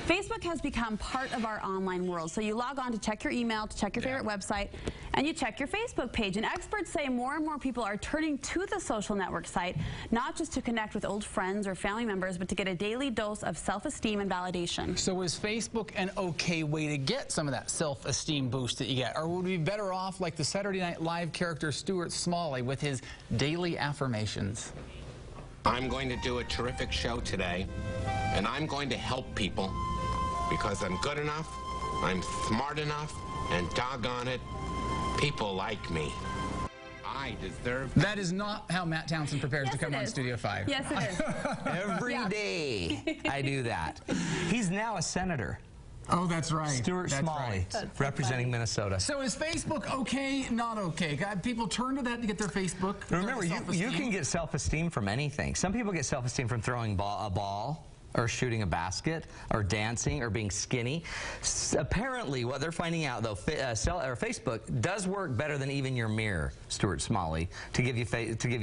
Facebook has become part of our online world. So you log on to check your email, to check your favorite website, and you check your Facebook page. And experts say more and more people are turning to the social network site, not just to connect with old friends or family members, but to get a daily dose of self-esteem and validation. So is Facebook an okay way to get some of that self-esteem boost that you get? Or would we be better off like the Saturday Night Live character Stuart Smalley with his daily affirmations? I'm going to do a terrific show today, and I'm going to help people because I'm good enough, I'm smart enough, and doggone it, people like me. I deserve... That is not how Matt Townsend prepares to come on Studio 5. Yes, it is. Every day I do that. He's now a senator. Oh, that's right. Stuart Smalley, representing Minnesota. So is Facebook okay, not okay? People turn to that to get their Facebook. Remember, you can get self-esteem from anything. Some people get self-esteem from throwing a ball, or shooting a basket, or dancing, or being skinny. Apparently, what they're finding out, though, Facebook does work better than even your mirror, Stuart Smalley, to give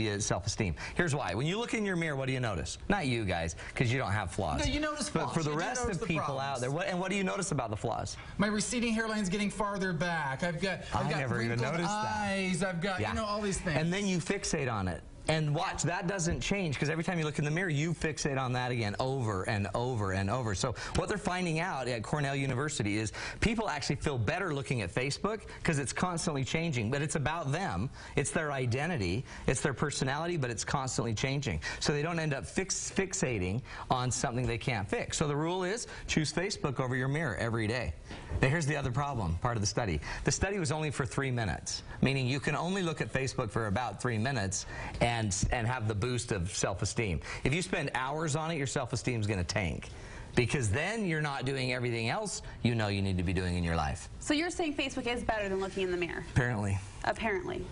you self-esteem. Here's why. When you look in your mirror, what do you notice? Not you guys, because you don't have flaws. No, you notice flaws. But for the rest of people out there, what do you notice about the flaws? My receding hairline's getting farther back. I've got never even noticed eyes. I've got, you know, all these things. And then you fixate on it. And watch, that doesn't change, because every time you look in the mirror, you fixate on that again over and over and over. So what they're finding out at Cornell University is people actually feel better looking at Facebook because it's constantly changing. But it's about them. It's their identity. It's their personality, but it's constantly changing. So they don't end up fixating on something they can't fix. So the rule is choose Facebook over your mirror every day. Now here's the other problem, part of the study. The study was only for 3 minutes, meaning you can only look at Facebook for about 3 minutes and have the boost of self-esteem. If you spend hours on it, your self-esteem is going to tank, because then you're not doing everything else you know you need to be doing in your life. So you're saying Facebook is better than looking in the mirror? Apparently. Apparently.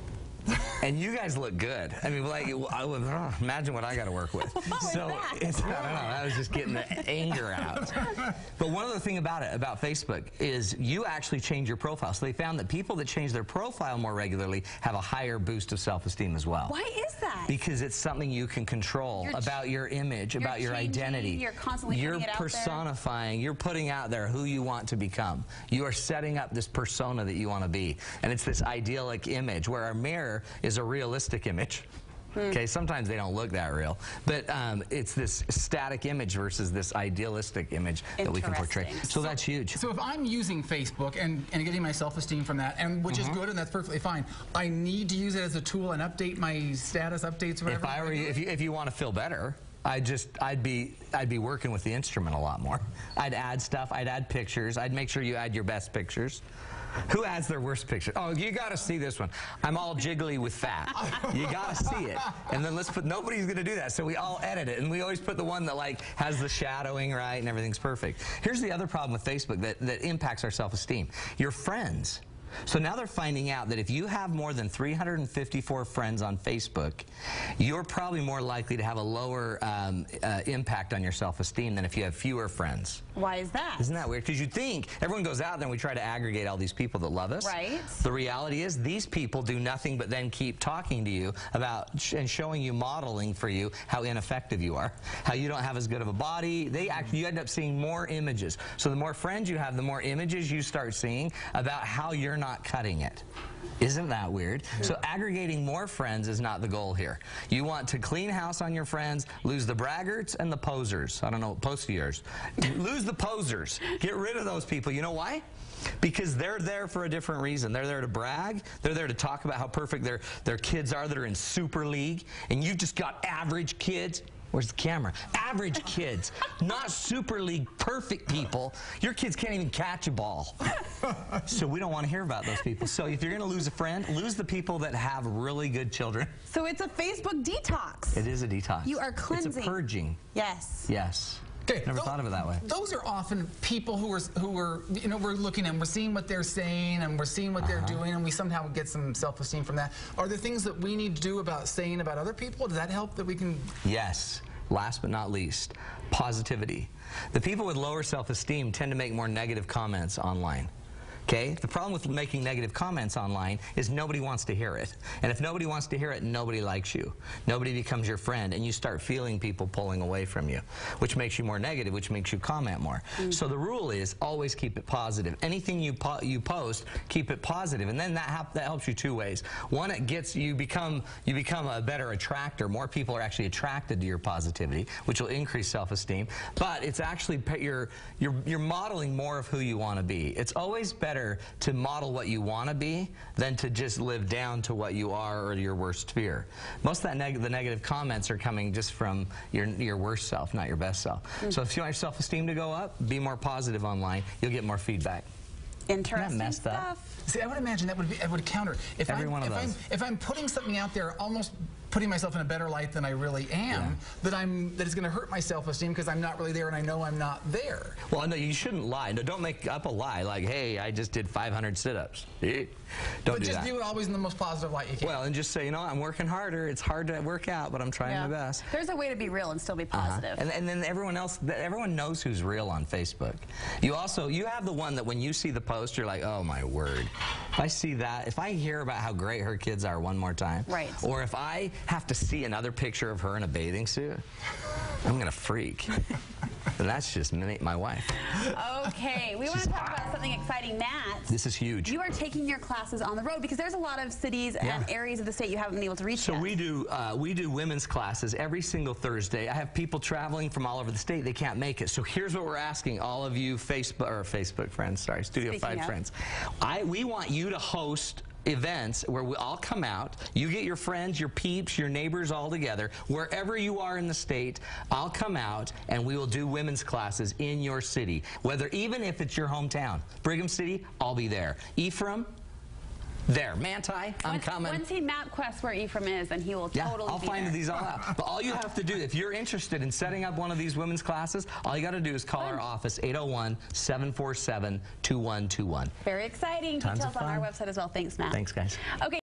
And you guys look good. I mean, like, imagine what I got to work with. So it's, I don't know. I was just getting the anger out. But one other thing about it, about Facebook, is you actually change your profile. So they found that people that change their profile more regularly have a higher boost of self-esteem as well. Why is that? Because it's something you can control about your image, about your identity. You're constantly putting it out there. You're personifying. You're putting out there who you want to become. You are setting up this persona that you want to be. And it's this idyllic image where our mirror is a realistic image. Okay, sometimes they don't look that real, but it's this static image versus this idealistic image that we can portray. So that's huge. So if I'm using Facebook and getting my self-esteem from that, and which is good and that's perfectly fine, I need to use it as a tool and update my status updates or whatever. If I were you, if you want to feel better, I'd be working with the instrument a lot more. I'd add stuff. I'd add pictures. I'd make sure you add your best pictures. Who adds their worst picture? Oh, you got to see this one. I'm all jiggly with fat. You got to see it. And then let's put, nobody's going to do that, so we all edit it. And we always put the one that like has the shadowing right and everything's perfect. Here's the other problem with Facebook that impacts our self-esteem. Your friends. So now they're finding out that if you have more than 354 friends on Facebook, you're probably more likely to have a lower impact on your self-esteem than if you have fewer friends. Why is that? Isn't that weird? Because you think everyone goes out there and we try to aggregate all these people that love us. Right. The reality is these people do nothing but then keep talking to you about and showing you, modeling for you how ineffective you are, how you don't have as good of a body. You end up seeing more images. So the more friends you have, the more images you start seeing about how you're not cutting it. Isn't that weird? So aggregating more friends is not the goal here. You want to clean house on your friends, lose the braggarts and the posers. I don't know, post yours. Lose the posers. Get rid of those people. You know why? Because they're there for a different reason. They're there to brag. They're there to talk about how perfect their kids are that are in Super League. And you've just got average kids. Where's the camera? Average kids, not Super League perfect people. Your kids can't even catch a ball. So we don't want to hear about those people. So if you're going to lose a friend, lose the people that have really good children. So it's a Facebook detox. It is a detox. You are cleansing. It's a purging. Yes. Yes. Okay, never thought of it that way. Those are often people who are, you know, we're looking and we're seeing what they're saying and we're seeing what they're doing, and we somehow get some self-esteem from that. Are there things that we need to do about saying about other people? Does that help that we can? Yes. Last but not least, positivity. The people with lower self-esteem tend to make more negative comments online. Okay? The problem with making negative comments online is nobody wants to hear it. And if nobody wants to hear it, nobody likes you. Nobody becomes your friend, and you start feeling people pulling away from you, which makes you more negative, which makes you comment more. So the rule is always keep it positive. Anything you post, keep it positive, and then that helps you two ways. One, it gets you become a better attractor. More people are actually attracted to your positivity, which will increase self-esteem. But it's actually you're modeling more of who you want to be. It's always better to model what you want to be than to just live down to what you are or your worst fear. Most of the negative comments are coming just from your worst self, not your best self. So if you want your self-esteem to go up, be more positive online. You'll get more feedback. Interesting messed up? stuff. See, I would imagine that would counter. If I'm putting something out there, almost putting myself in a better light than I really am, that is going to hurt my self-esteem because I'm not really there and I know I'm not there. Well, no, you shouldn't lie. No, don't make up a lie like, hey, I just did 500 sit-ups. Don't do just that. do it always in the most positive light you can. Well, and just say, you know, I'm working harder. It's hard to work out, but I'm trying my best. There's a way to be real and still be positive. And then everyone knows who's real on Facebook. You have the one that when you see the post, you're like, oh my word. If I see that, if I hear about how great her kids are one more time, or if I have to see another picture of her in a bathing suit, I'm gonna freak. And that's just my wife. Okay, we want to talk about something exciting. Matt, this is huge. You are taking your classes on the road because there's a lot of cities and areas of the state you haven't been able to reach So yet. we do women's classes every single Thursday. I have people traveling from all over the state. They can't make it. So here's what we're asking all of you Facebook friends, sorry, Studio 5 friends. We want you to host events where we all come out, you get your friends, your peeps, your neighbors all together, wherever you are in the state, I'll come out and we will do women's classes in your city, even if it's your hometown. Brigham City, I'll be there. Ephraim, there. Manti, I'm coming. Once he MapQuests where Ephraim is, and he will totally I'll find these all out. But all you have to do, if you're interested in setting up one of these women's classes, all you got to do is call our office, 801-747-2121. Very exciting. Tons Details of on our fun. website as well. Thanks, Matt. Thanks, guys. Okay.